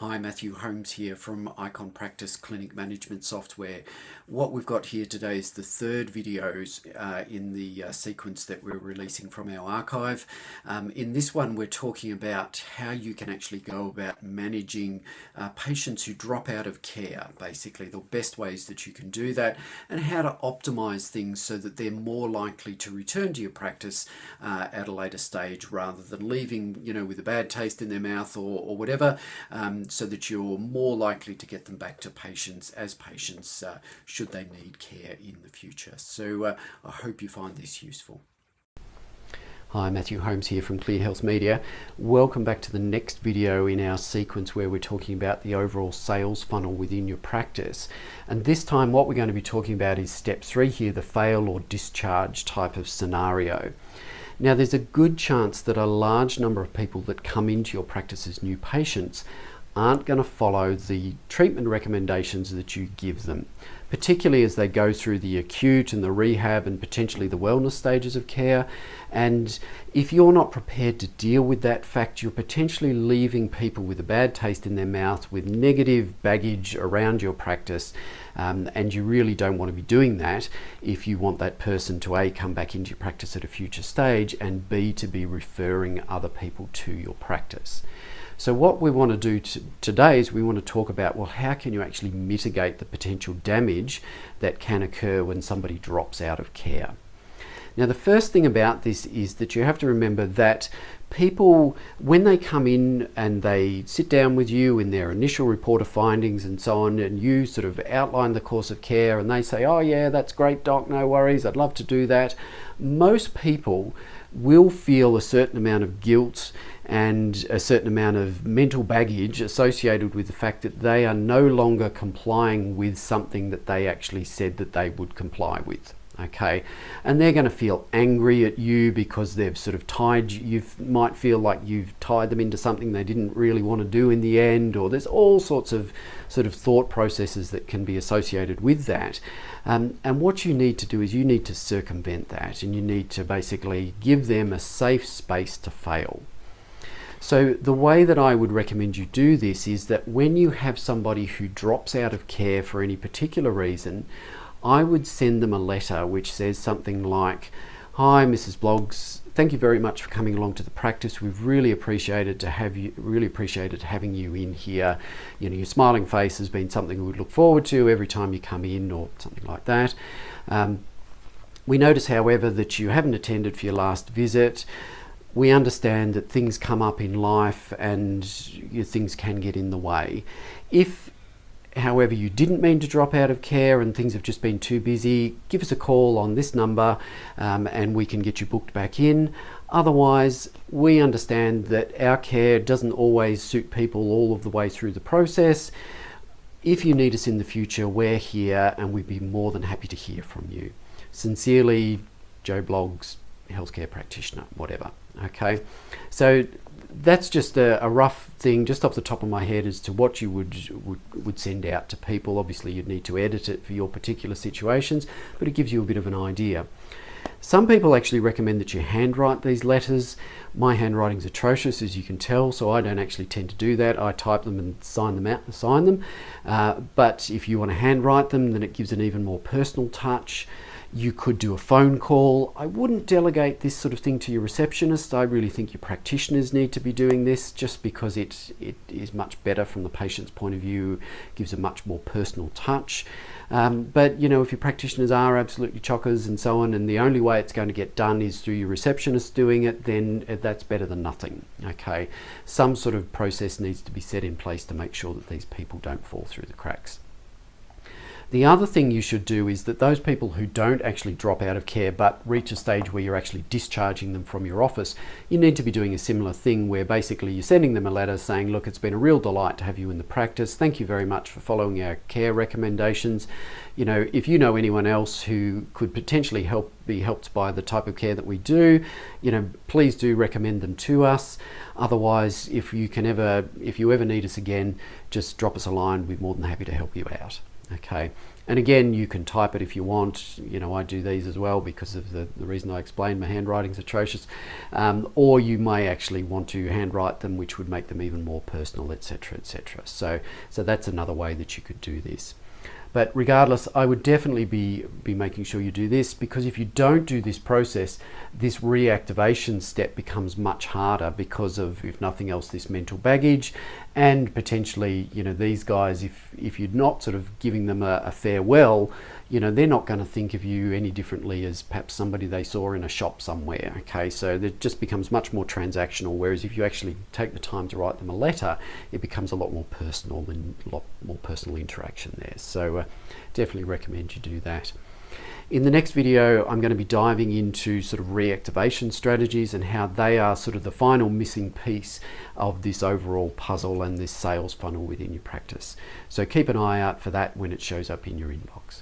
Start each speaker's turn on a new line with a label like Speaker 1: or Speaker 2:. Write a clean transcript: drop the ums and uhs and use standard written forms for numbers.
Speaker 1: Hi, Matthew Holmes here from Icon Practice Clinic Management Software. What we've got here today is the third videos in the sequence that we're releasing from our archive. In this one, we're talking about how you can actually go about managing patients who drop out of care, basically the best ways that you can do that, and how to optimize things so that they're more likely to return to your practice at a later stage rather than leaving, with a bad taste in their mouth or whatever. So that you're more likely to get them back to patients should they need care in the future. So I hope you find this useful. Hi, Matthew Holmes here from Clear Health Media. Welcome back to the next video in our sequence where we're talking about the overall sales funnel within your practice. And this time what we're going to be talking about is step 3 here, the fail or discharge type of scenario. Now, there's a good chance that a large number of people that come into your practice as new patients aren't going to follow the treatment recommendations that you give them, particularly as they go through the acute and the rehab and potentially the wellness stages of care. And if you're not prepared to deal with that fact, you're potentially leaving people with a bad taste in their mouth, with negative baggage around your practice, and you really don't want to be doing that if you want that person to A, come back into your practice at a future stage, and B, to be referring other people to your practice. So what we want to do today is we want to talk about, well, how can you actually mitigate the potential damage that can occur when somebody drops out of care? Now, the first thing about this is that you have to remember that people, when they come in and they sit down with you in their initial report of findings and so on, and you sort of outline the course of care and they say, oh yeah, that's great, doc, no worries, I'd love to do that. Most people will feel a certain amount of guilt and a certain amount of mental baggage associated with the fact that they are no longer complying with something that they actually said that they would comply with. Okay, and they're going to feel angry at you because they've sort of tied you. You might feel like you've tied them into something they didn't really want to do in the end, or there's all sorts of sort of thought processes that can be associated with that. And what you need to do is you need to circumvent that, and you need to basically give them a safe space to fail. So the way that I would recommend you do this is that when you have somebody who drops out of care for any particular reason, I would send them a letter which says something like, hi, Mrs. Bloggs, thank you very much for coming along to the practice. We've really appreciated having you in here. Your smiling face has been something we would look forward to every time you come in, or something like that. We notice, however, that you haven't attended for your last visit. We understand that things come up in life and things can get in the way. If, however, you didn't mean to drop out of care and things have just been too busy, give us a call on this number and we can get you booked back in. Otherwise, we understand that our care doesn't always suit people all of the way through the process. If you need us in the future, we're here and we'd be more than happy to hear from you. Sincerely, Joe Bloggs, healthcare practitioner, whatever. Okay, so that's just a rough thing just off the top of my head as to what you would send out to people. Obviously you'd need to edit it for your particular situations, but it gives you a bit of an idea. Some people actually recommend that you handwrite these letters. My handwriting's atrocious, as you can tell, so I don't actually tend to do that. I type them and sign them. But if you want to handwrite them, then it gives an even more personal touch. You could do a phone call. I wouldn't delegate this sort of thing to your receptionist. I really think your practitioners need to be doing this, just because it is much better from the patient's point of view, gives a much more personal touch. But if your practitioners are absolutely chockers and so on, and the only way it's going to get done is through your receptionist doing it, then that's better than nothing. Okay, some sort of process needs to be set in place to make sure that these people don't fall through the cracks. The other thing you should do is that those people who don't actually drop out of care but reach a stage where you're actually discharging them from your office, you need to be doing a similar thing where basically you're sending them a letter saying, look, it's been a real delight to have you in the practice. Thank you very much for following our care recommendations. If you know anyone else who could potentially be helped by the type of care that we do, please do recommend them to us. Otherwise, if you ever need us again, just drop us a line. We're more than happy to help you out. Okay, and again, you can type it if you want. You know, I do these as well because of the reason I explained, my handwriting's atrocious. Or you may actually want to handwrite them, which would make them even more personal, etc., etc. So that's another way that you could do this. But regardless, I would definitely be making sure you do this, because if you don't do this process, this reactivation step becomes much harder because of, if nothing else, this mental baggage, and potentially, you know, these guys, if you're not sort of giving them a farewell, you know, they're not going to think of you any differently as perhaps somebody they saw in a shop somewhere. Okay, so it just becomes much more transactional, whereas if you actually take the time to write them a letter, it becomes a lot more personal and a lot more personal interaction there. So definitely recommend you do that. In the next video, I'm going to be diving into sort of reactivation strategies and how they are sort of the final missing piece of this overall puzzle and this sales funnel within your practice. So keep an eye out for that when it shows up in your inbox.